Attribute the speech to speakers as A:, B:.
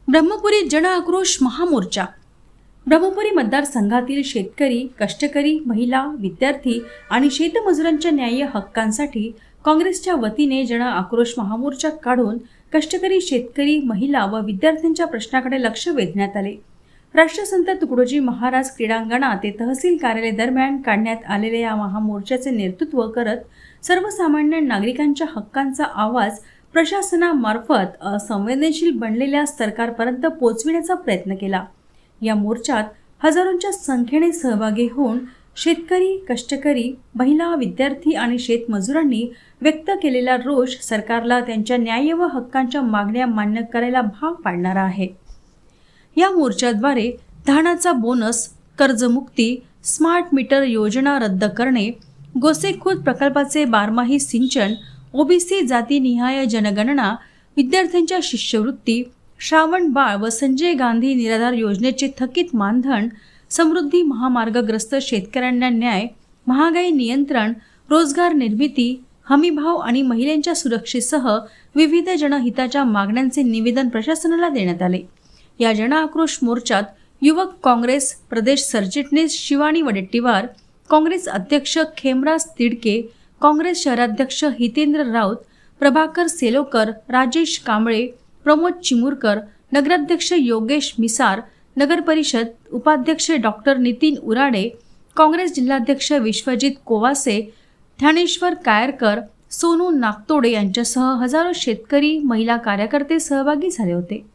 A: ब्रह्मपुरी जन आक्रोश महामोर्चा. ब्रह्मपुरी मतदारसंघातील शेतकरी, कष्टकरी, महिला, विद्यार्थी आणि शेतमजुरांच्या न्याय्य हक्कांसाठी काँग्रेसच्या वतीने जन आक्रोश महामोर्चा काढून कष्टकरी, शेतकरी, महिला व विद्यार्थ्यांच्या प्रश्नाकडे लक्ष वेधण्यात आले. राष्ट्रसंत तुकडोजी महाराज क्रीडांगणात ते तहसील कार्यालय दरम्यान काढण्यात आलेल्या या महामोर्चाचे नेतृत्व करत सर्वसामान्य नागरिकांच्या हक्कांचा आवाज प्रशासनामार्फत असंवेदनशील बनलेल्या सरकारपर्यंत पोहोचविण्याचा प्रयत्न केला. या मोर्चात हजारोंच्या संख्येने सहभागी होऊन शेतकरी, कष्टकरी, महिला, विद्यार्थी आणि शेतमजुरांनी व्यक्त केलेला रोष सरकारला त्यांच्या न्याय व हक्कांच्या मागण्या मान्य करायला भाग पाडणारा आहे. या मोर्चाद्वारे धानाचा बोनस, कर्जमुक्ती, स्मार्ट मीटर योजना रद्द करणे, गोसेखुर्द प्रकल्पाचे बारमाही सिंचन, ओबीसी जातीनिहाय जनगणना, विद्यार्थ्यांच्या शिष्यवृत्ती, श्रावण बाळ व संजय गांधी निराधार योजनेचे थकीत मानधन, समृद्धी महामार्गग्रस्त शेतकऱ्यांना न्याय, महागाई नियंत्रण, रोजगार निर्मिती, हमीभाव आणि महिलांच्या सुरक्षेसह विविध जनहिताच्या मागण्यांचे निवेदन प्रशासनाला देण्यात आले. या जन आक्रोश मोर्चात युवक काँग्रेस प्रदेश सरचिटणीस शिवानी वडेट्टीवार, काँग्रेस अध्यक्ष खेमराज तिडके, काँग्रेस शहराध्यक्ष हितेंद्र राऊत, प्रभाकर सेलोकर, राजेश कांबळे, प्रमोद चिमुरकर, नगराध्यक्ष योगेश मिसार, नगरपरिषद उपाध्यक्ष डॉक्टर नितीन उराडे, काँग्रेस जिल्हाध्यक्ष विश्वजित कोवासे, ठाणेश्वर कायरकर, सोनू नागतोडे यांच्यासह हजारो शेतकरी, महिला कार्यकर्ते सहभागी झाले होते.